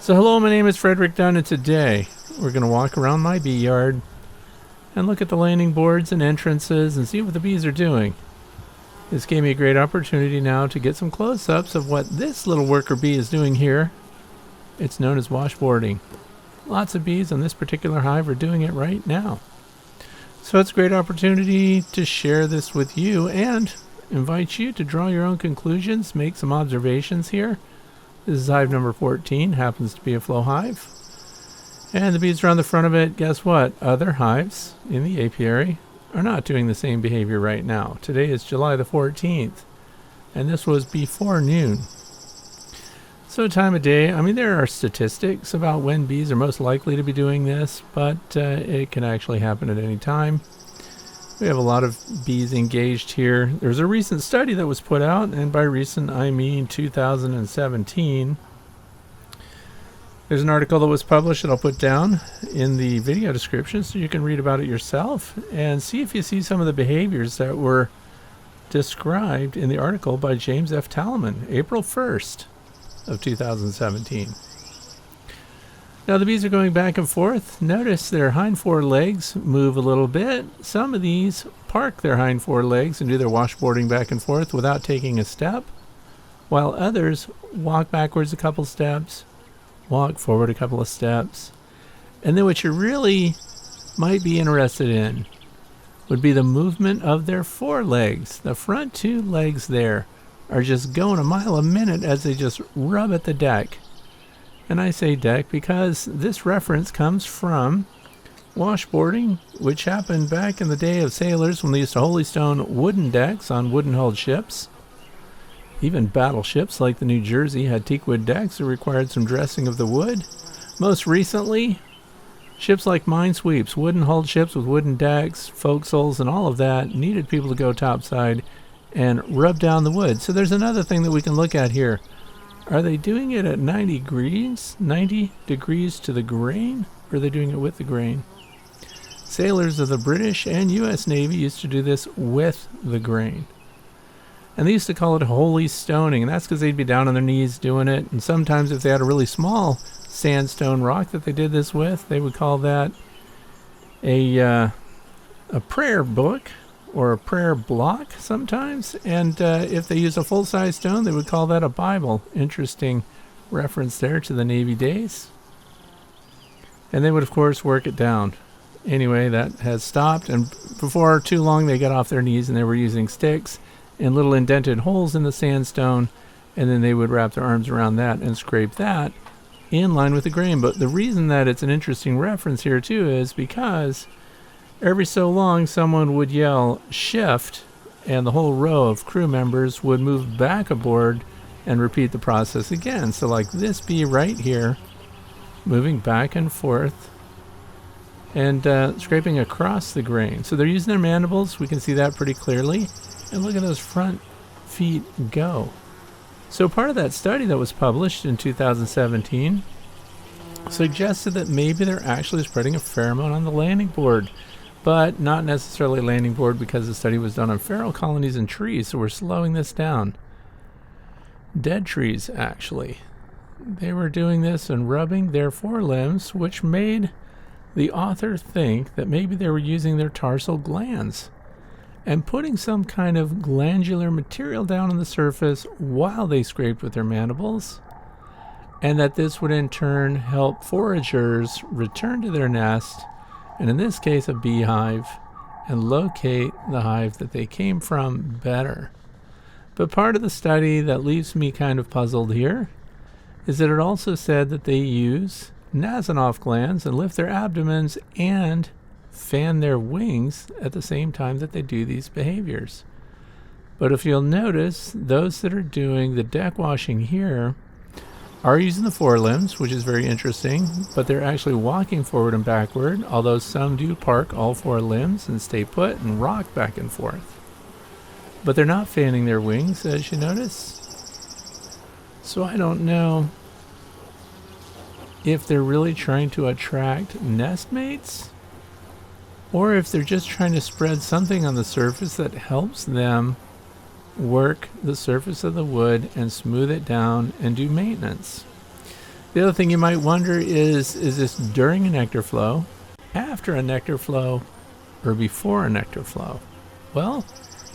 So hello, my name is Frederick Dunn, and today we're going to walk around my bee yard and look at the landing boards and entrances and see what the bees are doing. This gave me a great opportunity now to get some close-ups of what this little worker bee is doing here. It's known as washboarding. Lots of bees on this particular hive are doing it right now. So it's a great opportunity to share this with you and invite you to draw your own conclusions, make some observations here. This is hive number 14, happens to be a flow hive. And the bees around the front of it, guess what? Other hives in the apiary are not doing the same behavior right now. Today is July the 14th, and this was before noon. So time of day, I mean, there are statistics about when bees are most likely to be doing this, but it can actually happen at any time. We have a lot of bees engaged here. There's a recent study that was put out, and by recent I mean 2017. There's an article that was published that I'll put down in the video description so you can read about it yourself and see if you see some of the behaviors that were described in the article by James F. Taulman, April 1st of 2017. Now the bees are going back and forth. Notice their hind four legs move a little bit. Some of these park their hind four legs and do their washboarding back and forth without taking a step, while others walk backwards a couple steps, walk forward a couple of steps. And then what you really might be interested in would be the movement of their forelegs. The front two legs there are just going a mile a minute as they just rub at the deck. And I say deck because this reference comes from washboarding, which happened back in the day of sailors when they used to holystone wooden decks on wooden-hulled ships. Even battleships like the New Jersey had teakwood decks that required some dressing of the wood. Most recently, ships like minesweeps, wooden-hulled ships with wooden decks, forecastles, and all of that needed people to go topside and rub down the wood. So there's another thing that we can look at here. Are they doing it at 90 degrees to the grain, or are they doing it with the grain? Sailors of the British and U.S. Navy used to do this with the grain. And they used to call it holy stoning, and that's because they'd be down on their knees doing it. And sometimes if they had a really small sandstone rock that they did this with, they would call that a prayer book or a prayer block sometimes. And if they use a full-size stone, they would call that a Bible. Interesting reference there to the Navy days. And they would, of course, work it down. Anyway, that has stopped, and before too long they got off their knees and they were using sticks and little indented holes in the sandstone, and then they would wrap their arms around that and scrape that in line with the grain. But the reason that it's an interesting reference here too is because every so long someone would yell shift, and the whole row of crew members would move back aboard and repeat the process again. So like this bee right here, moving back and forth and scraping across the grain. So they're using their mandibles. We can see that pretty clearly. And look at those front feet go. So part of that study that was published in 2017 suggested that maybe they're actually spreading a pheromone on the landing board, but not necessarily landing board because the study was done on feral colonies in trees, so we're slowing this down. Dead trees, actually. They were doing this and rubbing their forelimbs, which made the author think that maybe they were using their tarsal glands and putting some kind of glandular material down on the surface while they scraped with their mandibles, and that this would in turn help foragers return to their nest, and in this case a beehive, and locate the hive that they came from better. But part of the study that leaves me kind of puzzled here is that it also said that they use Nasonov glands and lift their abdomens and fan their wings at the same time that they do these behaviors. But if you'll notice, those that are doing the deck washing here are using the forelimbs, which is very interesting, but they're actually walking forward and backward, although some do park all four limbs and stay put and rock back and forth. But they're not fanning their wings, as you notice. So I don't know if they're really trying to attract nest mates, or if they're just trying to spread something on the surface that helps them work the surface of the wood and smooth it down and do maintenance. The other thing you might wonder is this during a nectar flow, after a nectar flow, or before a nectar flow? Well,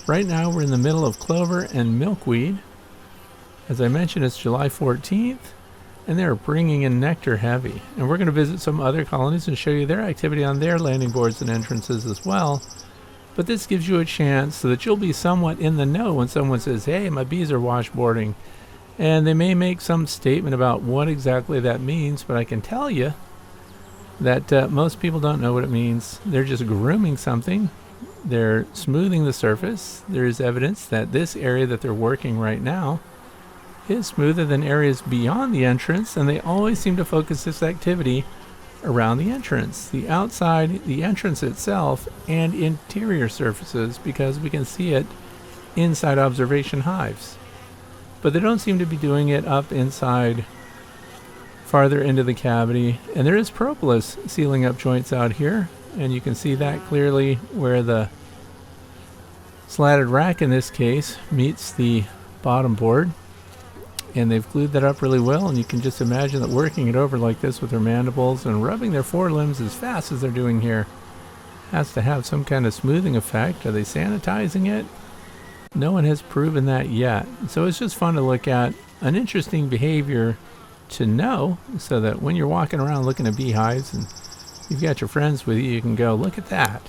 right now we're in the middle of clover and milkweed. As I mentioned, it's July 14th, and they're bringing in nectar heavy. And we're going to visit some other colonies and show you their activity on their landing boards and entrances as well. But this gives you a chance so that you'll be somewhat in the know when someone says, hey, my bees are washboarding. And they may make some statement about what exactly that means, but I can tell you that most people don't know what it means. They're just grooming something. They're smoothing the surface. There is evidence that this area that they're working right now is smoother than areas beyond the entrance, and they always seem to focus this activity around the entrance, the outside, the entrance itself, and interior surfaces, because we can see it inside observation hives. But they don't seem to be doing it up inside, farther into the cavity. And there is propolis sealing up joints out here, and you can see that clearly where the slatted rack in this case meets the bottom board. And they've glued that up really well, and you can just imagine that working it over like this with their mandibles and rubbing their forelimbs as fast as they're doing here has to have some kind of smoothing effect. Are they sanitizing it? No one has proven that yet. So it's just fun to look at, an interesting behavior to know, so that when you're walking around looking at beehives and you've got your friends with you, you can go, look at that.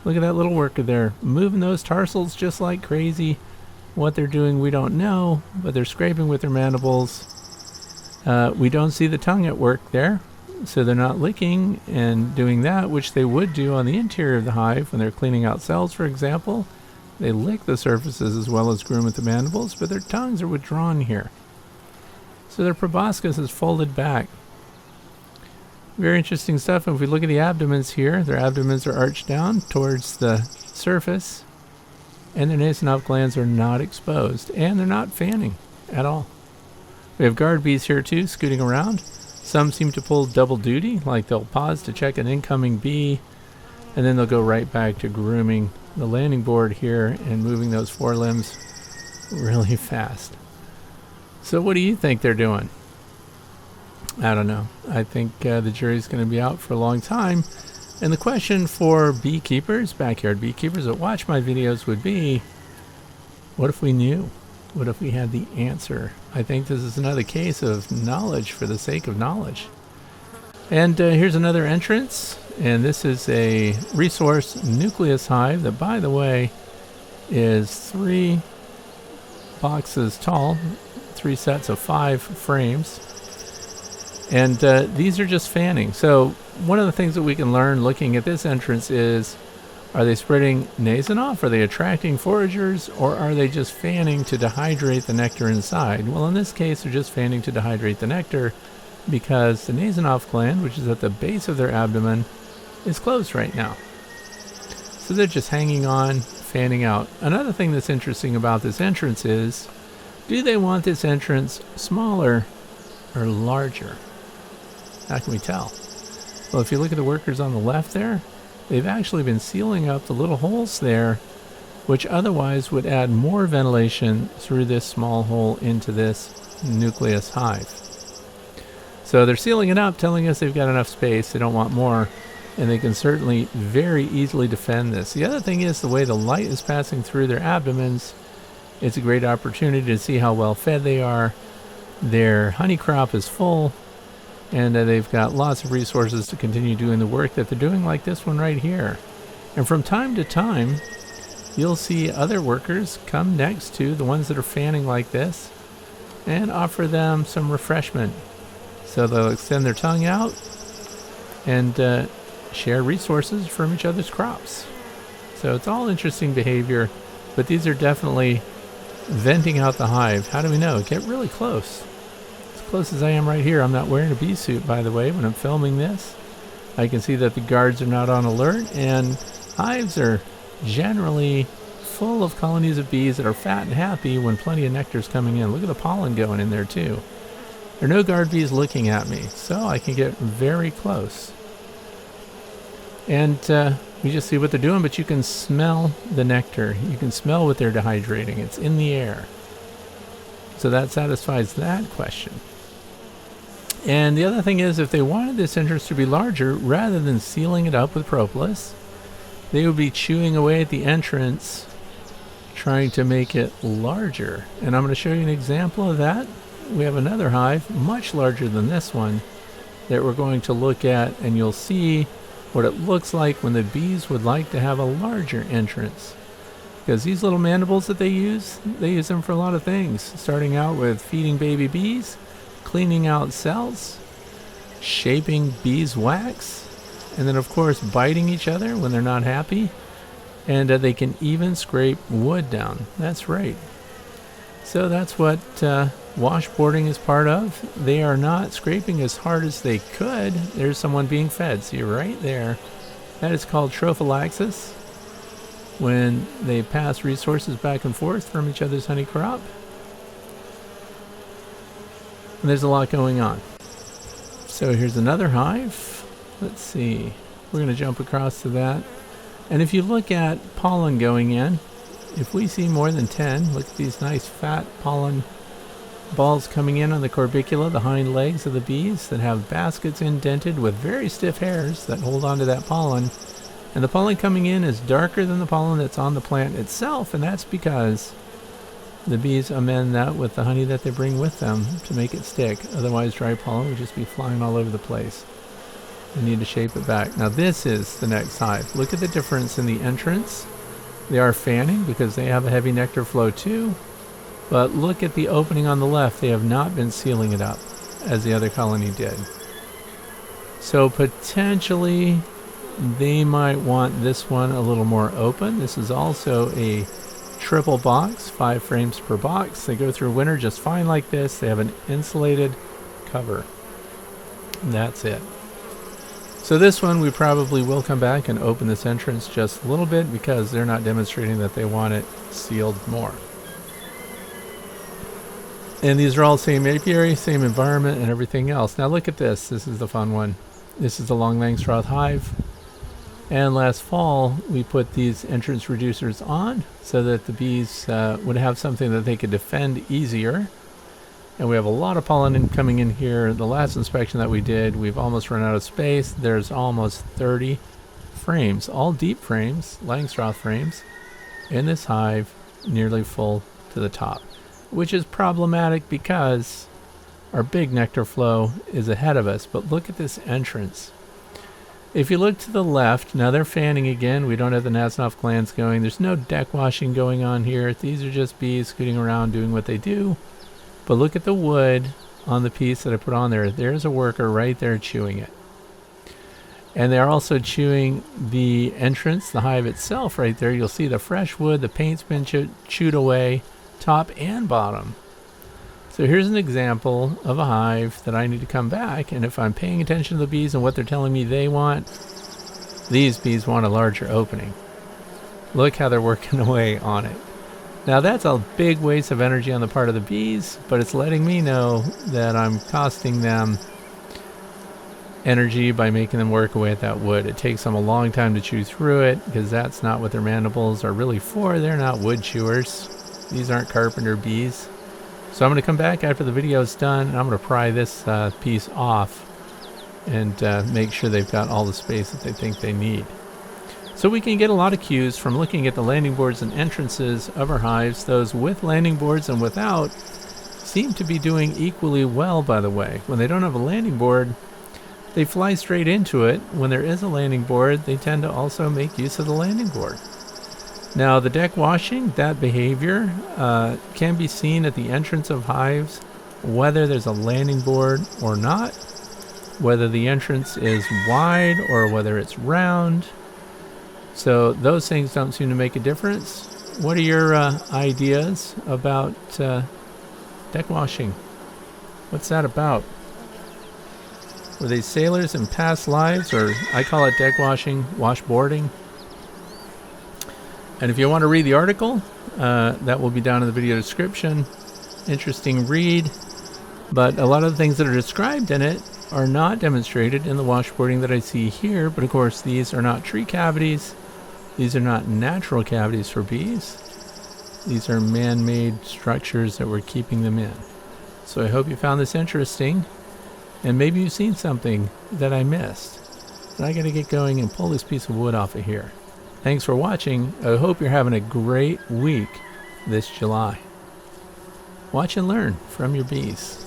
Look at that little worker there, moving those tarsals just like crazy. What they're doing we don't know, but they're scraping with their mandibles. We don't see the tongue at work there, so they're not licking and doing that, which they would do on the interior of the hive when they're cleaning out cells, for example. They lick the surfaces as well as groom with the mandibles, but their tongues are withdrawn here. So their proboscis is folded back. Very interesting stuff. And if we look at the abdomens here, their abdomens are arched down towards the surface, and their nasonoph glands are not exposed, and they're not fanning at all. We have guard bees here too, scooting around. Some seem to pull double duty, like they'll pause to check an incoming bee, and then they'll go right back to grooming the landing board here and moving those forelimbs really fast. So what do you think they're doing? I don't know. I think the jury's going to be out for a long time. And the question for beekeepers, backyard beekeepers that watch my videos would be, what if we knew? What if we had the answer? I think this is another case of knowledge for the sake of knowledge. And here's another entrance. And this is a resource nucleus hive that, by the way, is 3 boxes tall, 3 sets of 5 frames. And these are just fanning. So one of the things that we can learn looking at this entrance is, are they spreading nasonoph? Are they attracting foragers? Or are they just fanning to dehydrate the nectar inside? Well, in this case, they're just fanning to dehydrate the nectar because the nasonoph gland, which is at the base of their abdomen, is closed right now. So they're just hanging on, fanning out. Another thing that's interesting about this entrance is, do they want this entrance smaller or larger? How can we tell? Well, if you look at the workers on the left there, they've actually been sealing up the little holes there, which otherwise would add more ventilation through this small hole into this nucleus hive. So they're sealing it up, telling us they've got enough space, they don't want more, and they can certainly very easily defend this. The other thing is the way the light is passing through their abdomens. It's a great opportunity to see how well fed they are. Their honey crop is full, and they've got lots of resources to continue doing the work that they're doing, like this one right here. And from time to time, you'll see other workers come next to the ones that are fanning like this and offer them some refreshment. So they'll extend their tongue out and share resources from each other's crops. So it's all interesting behavior, but these are definitely venting out the hive. How do we know? Get really close. Close as I am right here. I'm not wearing a bee suit, by the way, when I'm filming this. I can see that the guards are not on alert, and hives are generally full of colonies of bees that are fat and happy when plenty of nectar is coming in. Look at the pollen going in there too. There are no guard bees looking at me, so I can get very close. And you just see what they're doing, but you can smell the nectar. You can smell what they're dehydrating. It's in the air. So that satisfies that question. And the other thing is, if they wanted this entrance to be larger, rather than sealing it up with propolis, they would be chewing away at the entrance, trying to make it larger. And I'm going to show you an example of that. We have another hive, much larger than this one, that we're going to look at, and you'll see what it looks like when the bees would like to have a larger entrance. Because these little mandibles that they use them for a lot of things, starting out with feeding baby bees, cleaning out cells, shaping beeswax, and then of course biting each other when they're not happy. And they can even scrape wood down. That's right. So that's what washboarding is part of. They are not scraping as hard as they could. There's someone being fed. See right there. That is called trophallaxis, when they pass resources back and forth from each other's honey crop. And there's a lot going on. So here's another hive. Let's see. We're going to jump across to that. And if you look at pollen going in, if we see more than 10, look at these nice fat pollen balls coming in on the corbicula, the hind legs of the bees, that have baskets indented with very stiff hairs that hold on to that pollen. And the pollen coming in is darker than the pollen that's on the plant itself, and that's because the bees amend that with the honey that they bring with them to make it stick. Otherwise, dry pollen would just be flying all over the place. You need to shape it back. Now this is the next hive. Look at the difference in the entrance. They are fanning because they have a heavy nectar flow too. But look at the opening on the left. They have not been sealing it up as the other colony did. So potentially they might want this one a little more open. This is also a triple box, 5 frames per box. They go through winter just fine like this. They have an insulated cover. And that's it. So this one we probably will come back and open this entrance just a little bit because they're not demonstrating that they want it sealed more. And these are all same apiary, same environment, and everything else. Now look at this. This is the fun one. This is the long Langstroth hive. And last fall we put these entrance reducers on so that the bees would have something that they could defend easier. And we have a lot of pollen coming in here. The last inspection that we did, we've almost run out of space. There's almost 30 frames, all deep frames, Langstroth frames, in this hive, nearly full to the top, which is problematic because our big nectar flow is ahead of us. But look at this entrance. If you look to the left, now they're fanning again. We don't have the Nasonov glands going. There's no deck washing going on here. These are just bees scooting around doing what they do. But look at the wood on the piece that I put on there. There's a worker right there chewing it. And they're also chewing the entrance, the hive itself right there. You'll see the fresh wood, the paint's been chewed away, top and bottom. So here's an example of a hive that I need to come back, and if I'm paying attention to the bees and what they're telling me they want, these bees want a larger opening. Look how they're working away on it. Now that's a big waste of energy on the part of the bees, but it's letting me know that I'm costing them energy by making them work away at that wood. It takes them a long time to chew through it because that's not what their mandibles are really for. They're not wood chewers. These aren't carpenter bees. So I'm going to come back after the video is done and I'm going to pry this piece off and make sure they've got all the space that they think they need. So we can get a lot of cues from looking at the landing boards and entrances of our hives. Those with landing boards and without seem to be doing equally well, by the way. When they don't have a landing board, they fly straight into it. When there is a landing board, they tend to also make use of the landing board. Now the deck washing, that behavior can be seen at the entrance of hives, whether there's a landing board or not, whether the entrance is wide or whether it's round. So those things don't seem to make a difference. What are your ideas about deck washing? What's that about? Were they sailors in past lives, or I call it deck washing, washboarding? And if you want to read the article, that will be down in the video description. Interesting read. But a lot of the things that are described in it are not demonstrated in the washboarding that I see here. But of course, these are not tree cavities. These are not natural cavities for bees. These are man-made structures that we're keeping them in. So I hope you found this interesting. And maybe you've seen something that I missed. And I got to get going and pull this piece of wood off of here. Thanks for watching. I hope you're having a great week this July. Watch and learn from your bees.